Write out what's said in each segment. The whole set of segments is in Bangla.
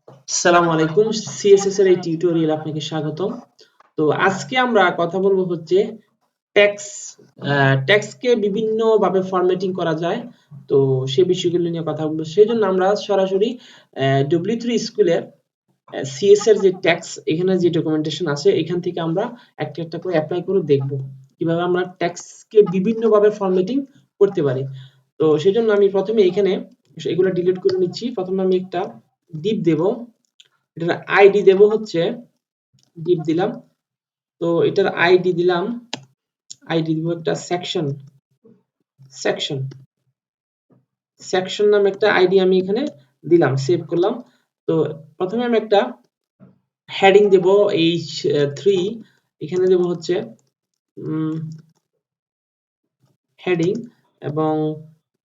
আসসালামু আলাইকুম, সিএসএস এর এই টিউটোরিয়ালে আপনাকে স্বাগতম। তো আজকে আমরা কথা বলবো হচ্ছে টেক্সটকে বিভিন্ন ভাবে ফরম্যাটিং করা যায়। তো সেই বিষয়গুলো নিয়ে কথা বলবো। সেজন্য আমরা সরাসরি W3 স্কুলের সিএস এর যে টেক্সট এখানে যে ডকুমেন্টেশন আছে এখান থেকে আমরা একটা একটা করে অ্যাপ্লাই করে দেখব কিভাবে আমরা টেক্সটকে বিভিন্ন ভাবে ফরম্যাটিং করতে পারি। তো সেজন্য আমি প্রথমে এখানে এগুলো ডিলিট করে নিচ্ছি। প্রথমে আমি একটা ডিপ দেব, এটার আইডি দেব হচ্ছে ডিপ দিলাম। তো এটার আইডি দিলাম, আইডি দিব একটা সেকশন সেকশন সেকশন নামে একটা আইডি আমি এখানে দিলাম, সেভ করলাম। তো প্রথমে আমি একটা হেডিং দেব H3, এখানে দেব হচ্ছে হেডিং, এবং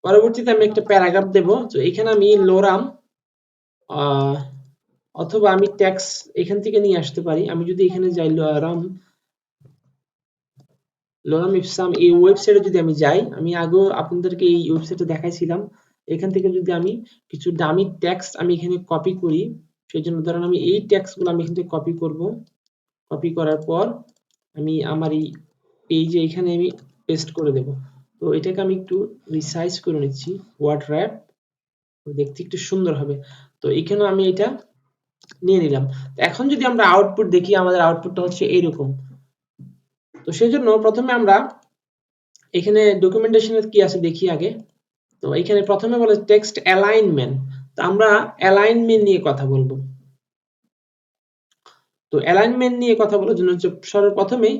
পরবর্তীতে আমি একটা প্যারাগ্রাফ দেব। তো এখানে আমি লোরাম অথবা আমি টেক্সট এখান থেকে নিয়ে আসতে পারি। আমি যদি এখানে যাই লোরাম ইপসাম এই ওয়েবসাইটে যদি আমি যাই, আমি আগেও আপনাদেরকে এই ওয়েবসাইটে দেখাইছিলাম। এখান থেকে যদি আমি কিছু ডামি টেক্সট আমি এখানে কপি করি, সেই জন্য ধরেন আমি এই টেক্সটগুলো আমি এখান থেকে কপি করব। কপি করার পর আমি আমার এই পেজে এখানে আমি পেস্ট করে দেব। তো এটাকে আমি একটু রিসাইজ করে নিচ্ছি, ওয়ার্ড র্যাপ, দেখতে একটু সুন্দর হবে। তো এখানে আমি এটা নিয়ে নিলাম। এখন যদি আমরা আউটপুট দেখি, আমাদের আউটপুটটা হচ্ছে এইরকম। তো সেজন্য প্রথমে আমরা এখানে ডকুমেন্টেশনের কি আছে দেখি আগে। তো এখানে প্রথমে বলে টেক্সট অ্যালাইনমেন্ট। তো আমরা অ্যালাইনমেন্ট নিয়ে কথা বলবো। তো অ্যালাইনমেন্ট নিয়ে কথা বলার জন্য সর্বপ্রথমেই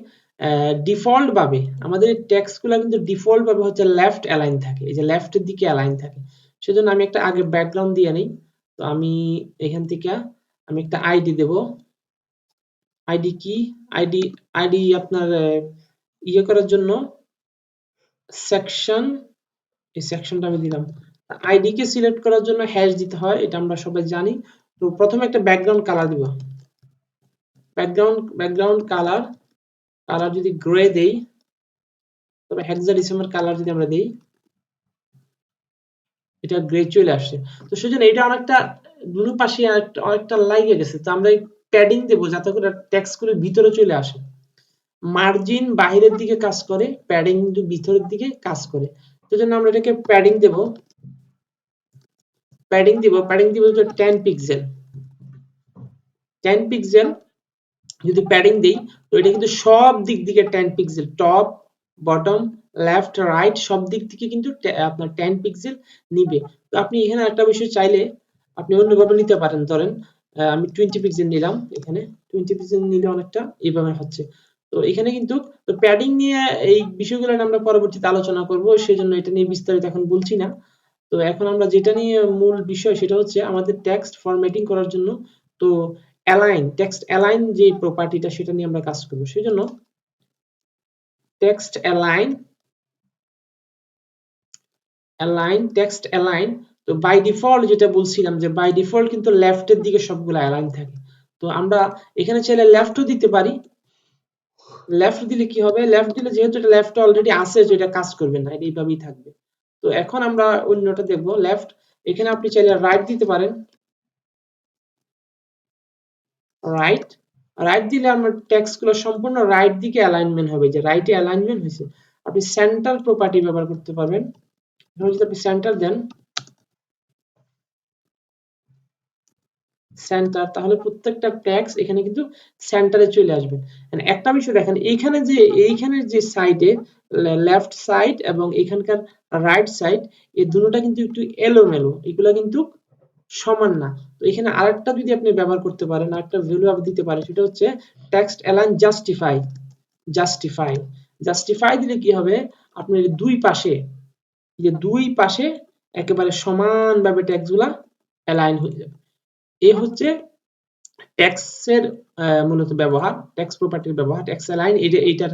ডিফল্ট ভাবে আমাদের টেক্সটগুলো কিন্তু ডিফল্ট ভাবে হচ্ছে লেফট অ্যালাইন থাকে, এই যে লেফটের দিকে অ্যালাইন থাকে। সেজন্য আমি একটা আগে ব্যাকগ্রাউন্ড দিয়ে নেই। তো আমি এখান থেকে আমি একটা আইডি দেব। আইডি কি? আইডি আইডি আপনার ইয়ে করার জন্য সেকশন, এই সেকশনটা আমি দিলাম। আইডি কে সিলেক্ট করার জন্য হ্যাশ দিতে হয়, এটা আমরা সবাই জানি। তো প্রথমে একটা ব্যাকগ্রাউন্ড কালার দিব। ব্যাকগ্রাউন্ড কালার যদি গ্রে দেই, তবে হেক্সাডেসিমাল কালার যদি আমরা দেই, এটা গ্রে চলে আসছে। তো সেজন্য এটা অনেকটা দুটো পাশে অনেকটা লাগিয়ে গেছে। তো আমরা প্যাডিং দেব যাতে করে টেক্সট গুলো ভিতরে চলে আসে। মার্জিন বাহিরের দিকে কাজ করে, প্যাডিং কিন্তু ভিতরের দিকে কাজ করে। সেজন্য আমরা এটাকে প্যাডিং দেব। প্যাডিং দিব 10 পিক্সেল। 10 পিক্সেল যদি প্যাডিং দেই, তো এটা কিন্তু সব দিক থেকে 10 pixel, top bottom left right সব দিক থেকে কিন্তু আপনার 10 পিক্সেল নিবে। তো আপনি এখানে একটা বিষয় চাইলে আপনি অন্যভাবে নিতে পারেন। ধরেন আমি 20 পিক্সেল নিলাম, এখানে 20 পিক্সেল নিলে অনেকটা এইভাবে হচ্ছে। তো এখানে কিন্তু তো প্যাডিং নিয়ে এই বিষয়গুলো আমরা পরবর্তীতে আলোচনা করব, সেজন্য এটা নিয়ে বিস্তারিত এখন বলছি না। তো এখন আমরা যেটা নিয়ে মূল বিষয় সেটা হচ্ছে আমাদের টেক্সট ফরম্যাটিং করার জন্য তো টেক্সট অ্যালাইন যে প্রপার্টিটা সেটা নিয়ে আমরা কাজ করব। সেজন্য টেক্সট টেক্সট অ্যালাইন। তো বাই ডিফল্ট যেটা বলছিলাম যে বাই ডিফল্ট কিন্তু লেফটের দিকে সবগুলো অ্যালাইন থাকে। তো আমরা এখানে চাইলে লেফটও দিতে পারি। লেফট দিলে কি হবে? লেফট দিলে যেহেতু এটা লেফটে অলরেডি আছে, যেটা কাজ করবে না, এটা এইভাবেই থাকবে। তো এখন আমরা অন্যটা দেখব লেফট। এখানে আপনি চাইলে রাইট দিতে পারেন। রাইট দিলে আমার টেক্সট গুলো সম্পূর্ণ রাইট দিকে অ্যালাইনমেন্ট হবে, যে রাইটে অ্যালাইনমেন্ট হয়েছে। আপনি সেন্টার প্রপার্টি ব্যবহার করতে পারবেন। যদি আপনি সেন্টার দেন, সেন্টার, তাহলে প্রত্যেকটা টেক্সট এখানে কিন্তু সেন্টারে চলে আসবে। একটা বিষয় দেখেন, এইখানের যে সাইডে লেফট সাইড এবং এখানকার রাইট সাইড, এই দুটোটা কিন্তু একটু এলোমেলো, এগুলা কিন্তু সমান না। তো এখানে আরেকটা যদি আপনি ব্যবহার করতে পারেন, আরেকটা ভ্যালু আপনি দিতে পারেন, সেটা হচ্ছে টেক্সট অ্যালাইন জাস্টিফাই দিলে কি হবে? আপনার দুই পাশে একেবারে সমানভাবে টেক্সটগুলা অ্যালাইন হয়ে যাবে। এই হচ্ছে টেক্সটের মূলত ব্যবহার, টেক্সট প্রপার্টির ব্যবহার, টেক্সট অ্যালাইন এইটার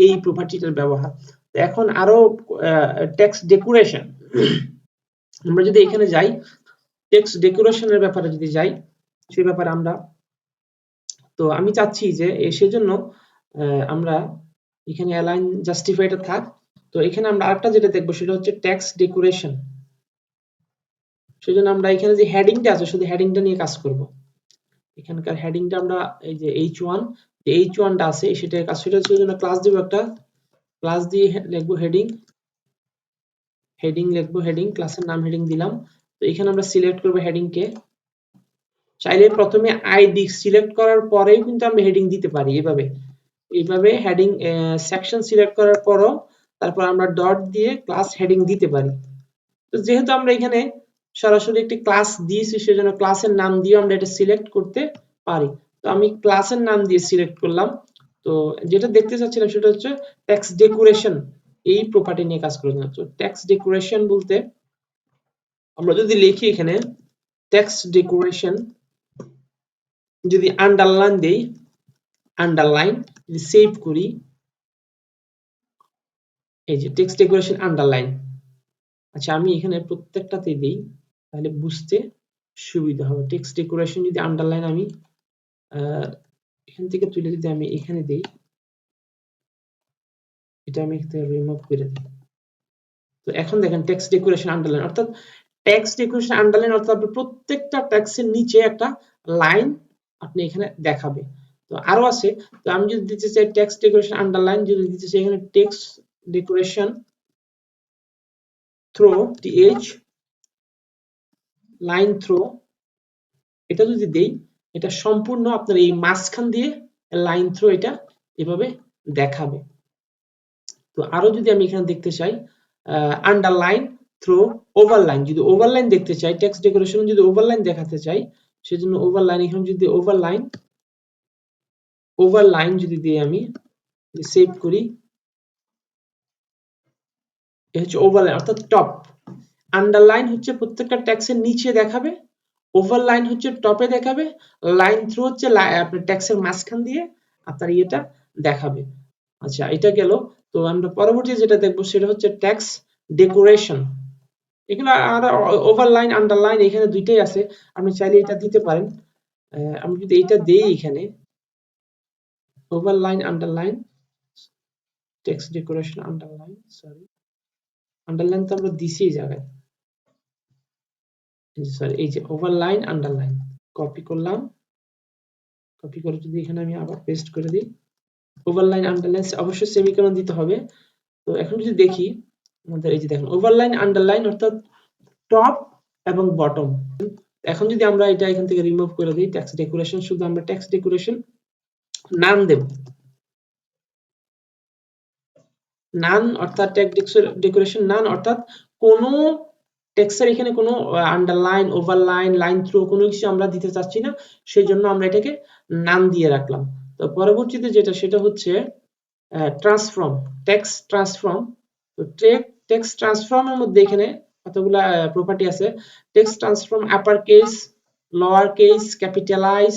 এই প্রপার্টিটার ব্যবহার। এখন আরো টেক্সট ডেকোরেশন, আমরা যদি এখানে যাই, টেক্সট ডেকোরেশনের ব্যাপারে যদি যাই, সেই ব্যাপারে আমরা তো আমি চাচ্ছি যে সেজন্য আমরা এখানে অ্যালাইন জাস্টিফাইটা থাক। তো এখানে আমরা আরেকটা যেটা দেখবো সেটা হচ্ছে টেক্সট ডেকোরেশন। সেজন্য আমরা এখানে যে হেডিংটা আছে শুধু হেডিংটা নিয়ে কাজ করব। এখানকার হেডিংটা আমরা এই যে H1টা আছে সেটা সেটার জন্য ক্লাস দিব, একটা ক্লাস দিয়ে লিখবো হেডিং লিখবো, ক্লাসের নাম হেডিং দিলাম। তো এখানে আমরা সিলেক্ট করব হেডিং কে। চাইলে প্রথমে আইডি সিলেক্ট করার পরেই কিন্তু আমরা হেডিং দিতে পারি, এইভাবে হেডিং সেকশন সিলেক্ট করার পরও তারপর আমরা ডট দিয়ে ক্লাস হেডিং দিতে পারি। তো যেহেতু আমরা এখানে সরাসরি একটি ক্লাস দিয়েছি সেজন্য ক্লাসের নাম দিয়ে আমরা এটা সিলেক্ট করতে পারি। তো আমি ক্লাসের নাম দিয়ে সিলেক্ট করলাম। তো যেটা দেখতে চাচ্ছিলাম সেটা হচ্ছে টেক্সট ডেকোরেশন, এই প্রপার্টি নিয়ে কাজ করে। তো টেক্সট ডেকোরেশন বলতে আমরা যদি লিখি এখানে টেক্সট ডেকোরেশন, যদি আন্ডারলাইন দেই, যদি সেভ করি, এই যে টেক্সট ডেকোরেশন আন্ডারলাইন। আচ্ছা আমি এখানে প্রত্যেকটাতে দেই তাহলে বুঝতে সুবিধা হবে। টেক্সট ডেকোরেশন যদি আন্ডারলাইন আমি এখান থেকে তুলে যদি আমি এখানে দেই, এটা আমি রিমুভ করে দিই। তো এখন দেখেন টেক্সট ডেকোরেশন আন্ডারলাইন, অর্থাৎ টেক্সট ডেকোরেশন আন্ডারলাইন অর্থাৎ প্রত্যেকটা টেক্সটের নিচে একটা লাইন আপনি এখানে দেখাবে। তো আরো আছে, তো আমি যদি দিতে চাই টেক্সট ডেকোরেশন আন্ডারলাইন, যদি দিতে চাই এখানে text decoration through th line through, এটা যদি দেই এটা সম্পূর্ণ আপনার এই মাঝখান দিয়ে লাইন থ্রো এটা এভাবে দেখাবে। তো আরো যদি আমি এখানে দেখতে চাই আন্ডারলাইন থ্রো ওভারলাইন, যদি ওভারলাইন দেখতে চাই টেক্সট ডেকোরেশন যদি ওভারলাইন দেখাতে চাই সেজন্য ওভারলাইন, এখানে যদি ওভারলাইন যদি দিই আমি সেভ করি, এটা হচ্ছে ওভারলাইন অর্থাৎ টপ। আন্ডারলাইন হচ্ছে প্রত্যেকটা টেক্সটের নিচে দেখাবে, ওভারলাইন হচ্ছে টপে দেখাবে, লাইন থ্রু হচ্ছে আপনার টেক্সটের মাঝখান দিয়ে আপনার ইয়েটা দেখাবে। আচ্ছা এটা গেল। তো আমরা পরবর্তী যেটা দেখবো সেটা হচ্ছে টেক্সট ডেকোরেশন। এগুলো আর ওভারলাইন আন্ডারলাইন এখানে দুইটাই আছে, আপনি চাইলে এটা দিতে পারেন। আমি যদি এটা দেই এখানে overline underline text decoration underline, sorry underline তো আমরা দিছি এই জায়গায়, সরি এই যে ওভারলাইন আন্ডারলাইন কপি করলাম, কপি করে যদি এখানে আমি আবার পেস্ট করে দিই, ওভারলাইন আন্ডারলাইন অবশ্যই সেমিকোলন দিতে হবে। তো এখন যদি দেখি আমাদের এই যে দেখুন ওভারলাইন আন্ডারলাইন অর্থাৎ টপ এবং বটম। এখন যদি আমরা এটা এখান থেকে রিমুভ করে দিই টেক্সট ডেকোরেশন, শুধু আমরা টেক্সট ডেকোরেশন নাম দেব, নান অর্থাৎ টেক্সট ডেকোরেশন নান অর্থাৎ কোনো টেক্সটের এখানে কোনো আন্ডারলাইন ওভারলাইন লাইন থ্রু কোনো কিছু আমরা দিতে চাচ্ছি না, সেই জন্য আমরা এটাকে নাম দিয়ে রাখলাম। তো পরবর্তীতে যেটা সেটা হচ্ছে ট্রান্সফর্ম, টেক্সট ট্রান্সফর্ম। তো টেক্সট ট্রান্সফর্মের মধ্যে এখানে কতগুলা প্রপার্টি আছে, text transform upper case, lower case, capitalise,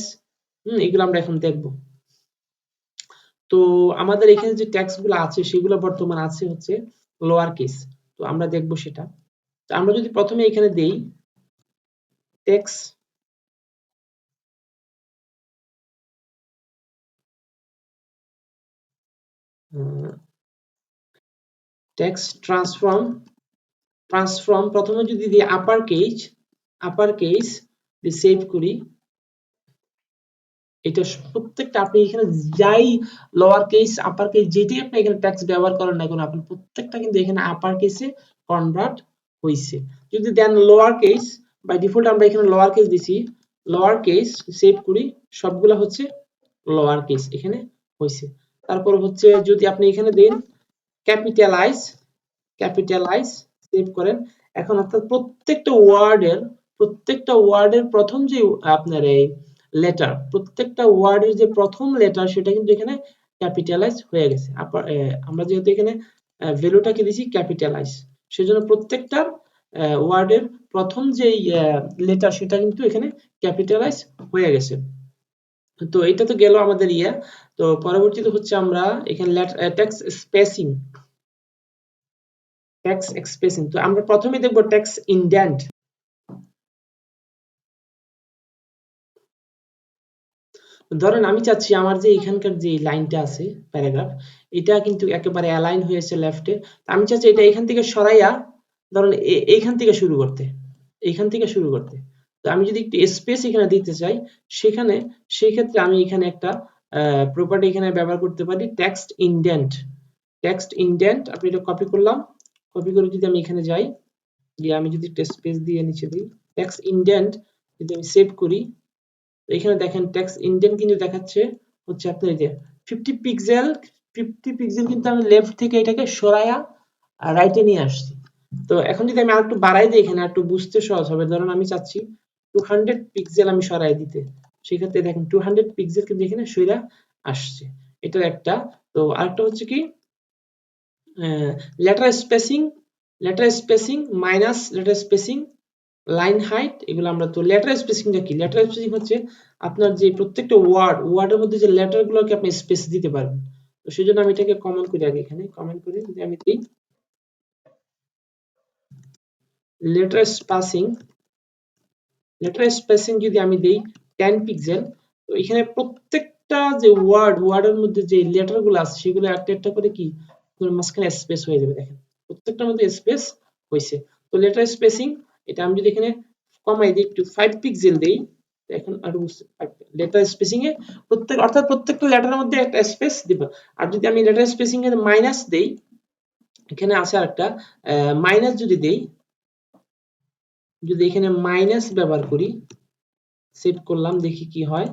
এগুলো আমরা এখন দেখব। তো আমাদের এখানে যে টেক্সট গুলো আছে সেগুলো বর্তমান আছে হচ্ছে লোয়ার কেস, তো আমরা দেখব সেটা। তো আমরা যদি প্রথমে এখানে দেই টেক্সট টেক্সট ট্রান্সফর্ম প্রথমে যদি দিই আপার কেস দিয়ে সেভ করি, এটা প্রত্যেকটা আপনি এখানে যাই লোয়ার কেস আপার কেস যেটাই আপনি এখানে টেক্সট ব্যবহার করেন না কেন আপনি প্রত্যেকটা কিন্তু এখানে আপার কেসে কনভার্ট হইছে। যদি দেন লোয়ার কেস, বাই ডিফল্ট আমরা এখানে লোয়ার কেস দিছি, লোয়ার কেস সেভ করি, সবগুলা হচ্ছে লোয়ার কেস এখানে হইছে। তারপর হচ্ছে যদি আপনি এখানে দেন ক্যাপিটালাইজ সেভ করেন, এখন অর্থাৎ প্রত্যেকটা ওয়ার্ডের প্রথম যে আপনার এই লেটার, প্রত্যেকটা ওয়ার্ডের যে প্রথম লেটার সেটা কিন্তু এখানে ক্যাপিটালাইজ হয়ে গেছে। আমরা যেহেতু এখানে ভ্যালুটাকে দিছি ক্যাপিটালাইজ, সেজন্য প্রত্যেকটা ওয়ার্ডের প্রথম যে লেটার সেটা কিন্তু এখানে ক্যাপিটালাইজ হয়ে গেছে। তো এটা তো গেল আমাদের ইয়া। তো পরবর্তীতে হচ্ছে আমরা এখানে টেক্সট স্পেসিং, তো আমরা প্রথমে দেখব টেক্সট ইনডেন্ট। ধরেন আমি চাচ্ছি আমার যে এখানকার যে লাইনটা আছে প্যারাগ্রাফ, এটা কিন্তু একেবারে অ্যালাইন হয়েছে লেফটে, আমি চাচ্ছি এটা এখান থেকে সরাইয়া ধরেন এইখান থেকে শুরু করতে, তো আমি যদি একটু স্পেস এখানে দিতে চাই সেই ক্ষেত্রে আমি এখানে একটা প্রপার্টি এখানে ব্যবহার করতে পারি টেক্সট ইনডেন্ট আপনি এটা কপি করলাম, কপি করে যদি আমি এখানে যাই, গিয়ে আমি যদি একটা স্পেস দিয়ে নিচে দিই টেক্সট ইনডেন্ট, যদি আমি সেভ করি, তো এখানে দেখেন টেক্সট ইনডেন্ট কিন্তু দেখাচ্ছে হচ্ছে আপনার এই যে 50 পিক্সেল কিন্তু আমি লেফট থেকে এটাকে সরায়া রাইটে নিয়ে আসছি। তো এখন যদি আমি আরেকটু বাড়াই দিই এখানে একটু বুঝতে সহজ হবে, ধরুন আমি চাচ্ছি 200 পিক্সেল আমি সরাই দিতে, সেক্ষেত্রে দেখেন 200 পিক্সেল কিন্তু এখানে সইরা আসছে, এটা একটা। তো আরেকটা হচ্ছে কি letter spacing minus letter spacing line height, এগুলো আমরা তো লেটার স্পেসিংটা কি, লেটার স্পেসিং হচ্ছে আপনার যে প্রত্যেকটা ওয়ার্ডের মধ্যে যে লেটার গুলোকে আপনি স্পেস দিতে পারবেন। তো সেই জন্য আমি এটাকে কমেন্ট করি, আগে এখানে কমেন্ট করে যদি আমি দিই লেটার স্পেসিং যদি আমি দেই 10 পিক্সেল, তো এখানে প্রত্যেকটা যে ওয়ার্ডের মধ্যে যে লেটার গুলো আছে সেগুলো একটা একটা করে কি মাঝখানে স্পেস হয়ে যাবে, দেখেন প্রত্যেকটার মধ্যে স্পেস হয়েছে। তো লেটার স্পেসিং এটা আমি যদি এখানে কমাই দিই একটু 5 পিক্সেল দেই, এখন আর লেটার স্পেসিং এ অর্থাৎ প্রত্যেকটা লেটারের মধ্যে একটা স্পেস দিব। আর যদি আমি লেটার স্পেসিং এর মাইনাস দেই, এখানে আছে আরেকটা মাইনাস যদি এখানে মাইনাস ব্যবহার করি, সেভ করলাম দেখি কি হয়,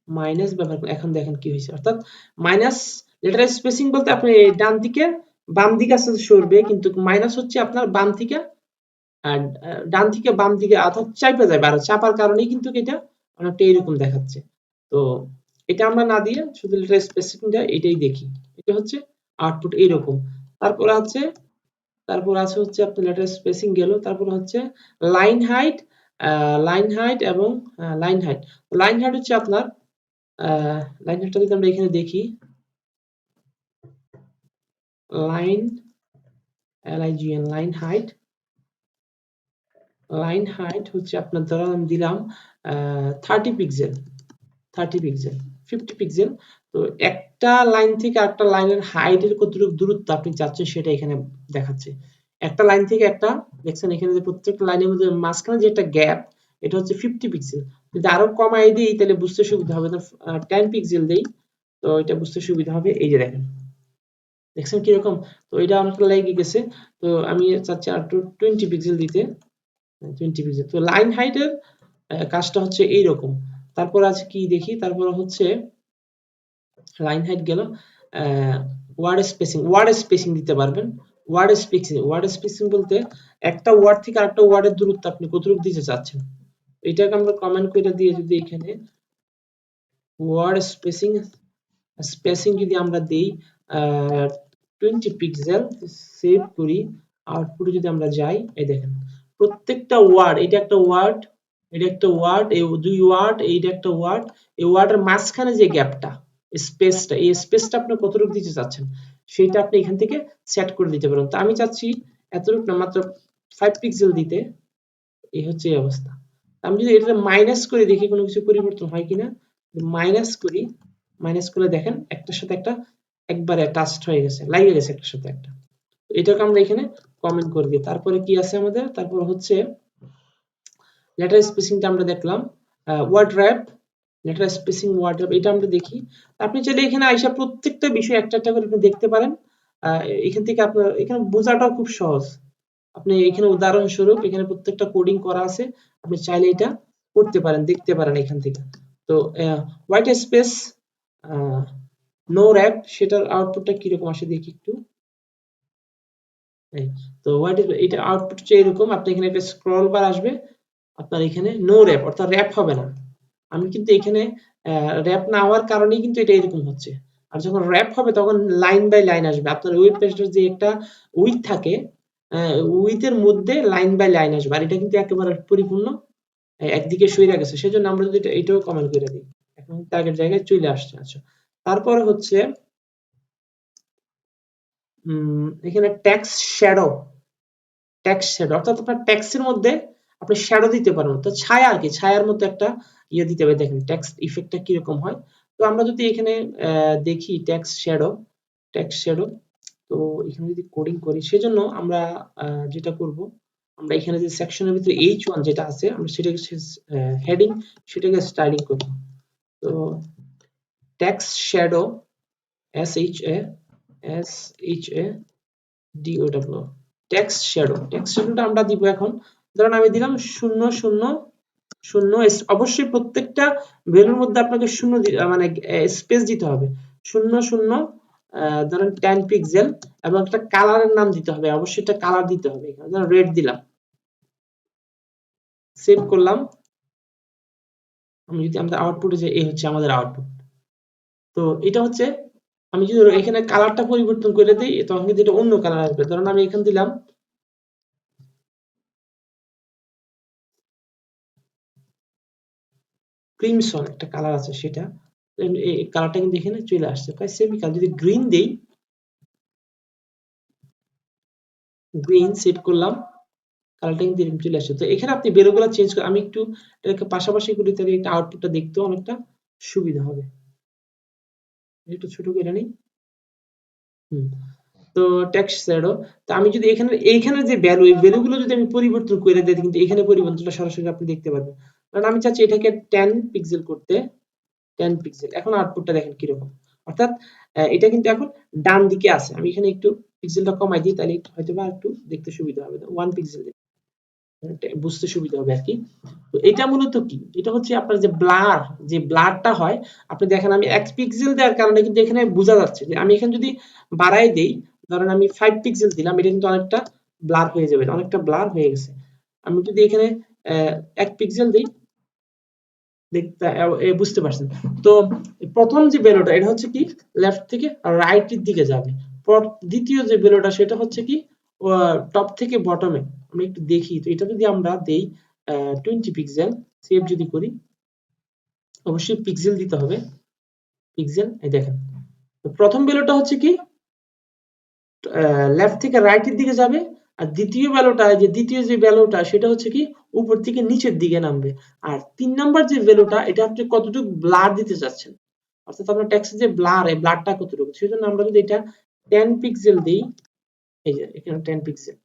মাইনাস ব্যবহার করে এখন দেখেন কি হয়েছে, অর্থাৎ মাইনাস লেটার স্পেসিং বলতে আপনি ডান দিকে বাম দিকে আসলে সরবে, কিন্তু মাইনাস হচ্ছে আপনার বাম থেকে আর ডান থেকে বাম দিকে অর্থাৎ চাপা যায়, আর চাপার কারণেই কিন্তু এটা অনেকটা এরকম দেখাচ্ছে। তো এটা আমরা না দিয়ে শুধু লেটার স্পেসিংটা এটাই দেখি, এটা হচ্ছে আউটপুট এইরকম। তারপর আছে হচ্ছে আপনার লেটার স্পেসিং গেল, তারপর হচ্ছে লাইন হাইট এবং লাইন হাইট হচ্ছে আপনার লাইন হাইটটা যদি আমরা এখানে দেখি, লাইন LIGN লাইন হাইট হচ্ছে আপনার ধরো আমি দিলাম 30 পিক্সেল 50 পিক্সেল। তো একটা লাইন থেকে আরেকটা লাইনের হাইটের কতটুকু দূরত্ব আপনি চাচ্ছেন সেটা এখানে দেখাচ্ছে। একটা লাইন থেকে একটা দেখছেন এখানে যে প্রত্যেকটা লাইনের মধ্যে মাঝখানে যে একটা গ্যাপ, এটা হচ্ছে 50 পিক্সেল। যদি আরো কমাই দিই তাহলে বুঝতে সুবিধা হবে, 10 পিক্সেল দেই, তো এটা বুঝতে সুবিধা হবে। এই যে দেখছেন কিরকম, তো এটা আমার লেগে গেছে, তো আমি চাচ্ছি আর 20 পিক্সেল দিতে, 20 পিক্সেল। তো লাইন হাইটের কাজটা হচ্ছে এইরকম। তারপর আছে কি দেখি, তারপর হচ্ছে লাইন হাইট গেল, ওয়ার্ড স্পেসিং দিতে পারবেন। ওয়ার্ড স্পেসিং বলতে একটা ওয়ার্ড থেকে আরেকটা ওয়ার্ডের দূরত্ব আপনি কতটুকু দিতে চাচ্ছেন, এটাকে আমরা কমেন্ট করে দিয়ে যদি এখানে ওয়ার্ড স্পেসিং যদি আমরা দেই 20 পিক্সেল, সেভ করি, আউটপুটে যদি আমরা যাই, এই দেখেন প্রত্যেকটা ওয়ার্ড, এটা একটা ওয়ার্ড, এই দুই ওয়ার্ড, এইটা একটা ওয়ার্ড, এই ওয়ার্ডের মাঝখানে যে গ্যাপটা স্পেসটা, এই স্পেসটা আপনি কতটুকু দিতে চাচ্ছেন সেটা আপনি এখান থেকে সেট করে দিতে পারেন। তো আমি চাচ্ছি এতটুকু না, মাত্র 5 পিক্সেল দিতে, এই হচ্ছে এই অবস্থা। আমি যদি এটা মাইনাস করে দেখি কোনো কিছু পরিবর্তন হয় কিনা, মাইনাস করে দেখেন একটার সাথে একটা একবারে টাচড হয়ে গেছে, লাগিয়ে গেছে একটার সাথে একটা। এটাকে আমরা এখানে কমেন্ট করে দিই। তারপরে কি আছে আমাদের, তারপর হচ্ছে লেটার স্পেসিংটা আমরা দেখলাম, word wrap, letter spacing word wrap, এটা আমরা দেখি। আপনি চাইলে এখানে আইসা প্রত্যেকটা বিষয় একটা একটা করে আপনি দেখতে পারেন। এখান থেকে আপনার এখানে বোঝাটাও খুব সহজ। আপনি এখানে উদাহরণস্বরূপ এখানে প্রত্যেকটা কোডিং করা আছে, আপনি চাইলে এটা করতে পারেন, দেখতে পারেন এখান থেকে। তো হোয়াইট স্পেস নো র‍্যাপ, সেটার আউটপুটটা কিরকম আসে দেখি একটু। তো হোয়াইট এটা আউটপুট হচ্ছে এরকম, আপনি এখানে একটা স্ক্রল বার আসবে, আপনার এখানে নো র‍্যাপ অর্থাৎ র‍্যাপ হবে না। আমি কিন্তু এখানে র‍্যাপ না হওয়ার কারণেই কিন্তু এটা এরকম হচ্ছে। আর যখন র‍্যাপ হবে তখন লাইন বাই লাইন আসবে। আপনার ওয়েব পেজটার যে একটা উইথ থাকে, উইথের মধ্যে লাইন বাই লাইন আসবে, আর এটা কিন্তু একেবারে পরিপূর্ণ একদিকে সইরা গেছে। সেজন্য আমরা যদি এটাও কমেন্ট করে দিই, এখন আগের জায়গায় চলে আসছে। আচ্ছা, তারপরে হচ্ছে এখানে টেক্সট শ্যাডো অর্থাৎ আপনার টেক্সটের মধ্যে আপনি শ্যাডো দিতে পারেন, তো ছায়া আর কি, ছায়ার মতো একটা ইয়ে দিতে হবে। দেখেন টেক্সট ইফেক্টটা কিরকম হয়। তো আমরা যদি এখানে দেখি টেক্সট শ্যাডো, তো এখানে যদি কোডিং করি, সেজন্য আমরা যেটা করব, আমরা এখানে যে সেকশনের ভিতরে H1 যেটা আছে আমরা সেটাকে হেডিং সেটাকে স্টাইলিং করব। তো টেক্সট শ্যাডো SHADOW টেক্সট শ্যাডোটা আমরা দিব এখন, ধরুন আমি দিলাম 000, অবশ্যই প্রত্যেকটা ভ্যালুর মধ্যে আপনাকে শূন্য মানে স্পেস দিতে হবে, 00 ধরেন 10 পিক্সেল এবং একটা কালারের নাম দিতে হবে, অবশ্যই একটা কালার দিতে হবে, এখানে রেড দিলাম, সেভ করলাম। আমি যদি আমরা আউটপুটে যাই, এই হচ্ছে আমাদের আউটপুট। তো এটা হচ্ছে আমি যদি এখানে কালারটা পরিবর্তন করে দিই তখন কিন্তু এটা অন্য কালার আসবে। ধরুন আমি এখানে দিলাম ক্রিমসন একটা কালার আছে, সেটা এই কালারটা কিন্তু এখানে চলে আসছে প্রায় সেম কালার। যদি গ্রিন দেই, গ্রিন সেট করলাম, কালারটা কিন্তু এরকম চলে আসছে। তো এখানে আপনি ভ্যালুগুলো চেঞ্জ করে, আমি একটু এটাকে পাশাপাশি করি তাহলে এটা আউটপুটটা দেখতেও অনেকটা সুবিধা হবে। একটু ছোট করে নিই। তো টেক্সট শ্যাডো, তো আমি যদি এইখানে যে ভ্যালু, এই ভ্যালুগুলো যদি আমি পরিবর্তন করে দিই কিন্তু এখানে পরিবর্তনটা সরাসরি আপনি দেখতে পারবেন। কারণ আমি চাচ্ছি এটাকে 10 পিক্সেল করতে, 10 পিক্সেল। এখন আউটপুটটা দেখেন কিরকম, অর্থাৎ এটা কিন্তু এখন ডান দিকে আছে। আমি এখানে একটু পিক্সেলটা কমাই দিই তাহলে হয়তো বা একটু দেখতে সুবিধা হবে। 1 পিক্সেল বুঝতে সুবিধা হবে আর কি। তো এটা মূলত কি, এটা হচ্ছে আপনার যে ব্লারটা হয়, আপনি দেখেন আমি 1 পিক্সেল দেওয়ার কারণে কিন্তু এখানে বোঝা যাচ্ছে যে আমি এখানে যদি বাড়াই দেই, ধরেন আমি 5 পিক্সেল দিলাম, এটা কিন্তু অনেকটা ব্লার হয়ে যাবে, অনেকটা ব্লার হয়ে গেছে। আমি যদি এখানে 1 পিক্সেল দিই, দেখতে বুঝতে পারছেন। তো প্রথম যে ভ্যালুটা এটা হচ্ছে কি লেফট থেকে রাইটের দিকে যাবে, দ্বিতীয় যে ভ্যালুটা সেটা হচ্ছে কি টপ থেকে বটমে। আমরা একটু দেখি, তো এটা যদি আমরা দেই 20 পিক্সেল, সেভ যদি করি, অবশ্যই পিক্সেল দিতে হবে, পিক্সেল। এই দেখেন তো প্রথম ভ্যালুটা হচ্ছে কি লেফট থেকে রাইটের দিকে যাবে, আর দ্বিতীয় যে ভ্যালুটা সেটা হচ্ছে কি উপর থেকে নিচের দিকে নামবে। আর 3 নাম্বার যে ভ্যালুটা, এটা আপনি কতটুকু ব্লার দিতে চাচ্ছেন, অর্থাৎ আপনার টেক্সটে যে এই ব্লারটা কতটুকু, সেজন্য আমরা যদি এটা 10 পিক্সেল দিই, এই যে এখানে 10 পিক্সেল।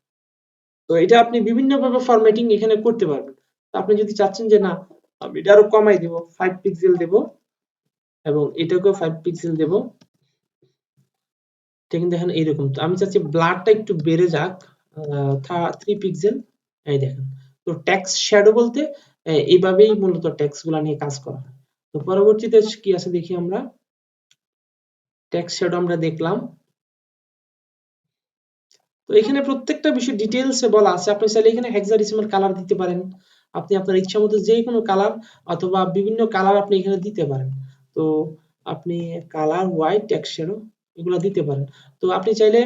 তো এটা আপনি বিভিন্ন ভাবে ফরম্যাটিং এখানে করতে পারবেন। তো আপনি যদি চাচ্ছেন যে না আমি এটা আরো কমাই দিব, 5 পিক্সেল দেব এবং এটাকেও 5 পিক্সেল দেব, এটা কিন্তু দেখেন এইরকম। তো আমি চাচ্ছি ব্লারটা একটু বেড়ে যাক, 3 পিক্সেল। এই দেখেন। তো টেক্সট শ্যাডো বলতে এইভাবেই মূলত টেক্সট গুলা নিয়ে কাজ করা হয়। তো পরবর্তীতে কি আছে দেখি আমরা, টেক্সট শ্যাডো আমরা দেখলাম। তো এখানে প্রত্যেকটা বিষয় ডিটেইলসে বলা আছে। আপনি চাইলে এখানে হেক্সাডেসিমাল কালার দিতে পারেন, আপনি আপনার ইচ্ছা মতো যে কোনো কালার অথবা বিভিন্ন কালার আপনি এখানে দিতে পারেন। তো আপনি কালার হোয়াইট টেক্সট শ্যাডো এগুলো দিতে পারেন। তো আপনি চাইলে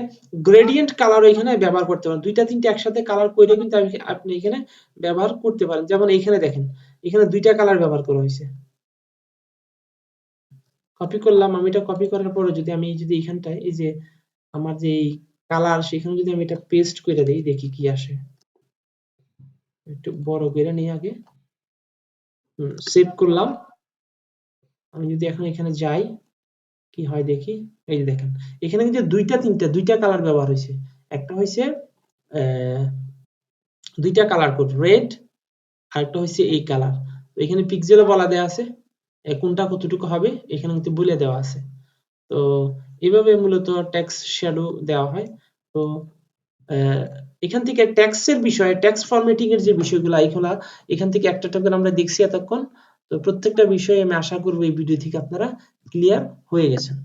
গ্রেডিয়েন্ট কালার এখানে ব্যবহার করতে পারেন, দুইটা তিনটা একসাথে কালার করে কিন্তু আপনি এখানে ব্যবহার করতে পারেন। যেমন এখানে দেখেন, এখানে দুইটা কালার ব্যবহার করা হয়েছে। কপি করলাম, আমি এটা কপি করার পরে যদি আমি এখানটায় এই যে আমার যে কালার, সেখানে যদি আমি এটা পেস্ট করে দিই, দেখি কি আসে। একটু বড় করে নিই আগে, সেভ করলাম। আমি যদি এখন এখানে যাই কি হয় দেখি, এই যে দেখেন এখানে কিন্তু দুইটা কালার ব্যবহার হয়েছে। একটা হয়েছে দুইটা কালার কোড, রেড, আর একটা হয়েছে এই কালার। এখানে পিক্সেলও বলা দেওয়া আছে, কোনটা কতটুকু হবে এখানে কিন্তু বলে দেওয়া আছে। তো এইভাবে মূলত টেক্সট শ্যাডো দেওয়া হয়। তো এখান থেকে টেক্সটের বিষয়ে, টেক্সট ফরম্যাটিং এর যে বিষয়গুলো এখান থেকে একটা করে আমরা দেখছি এতক্ষণ। তো প্রত্যেকটা বিষয়ে আমি আশা করব এই ভিডিও থেকে আপনারা ক্লিয়ার হয়ে গেছেন।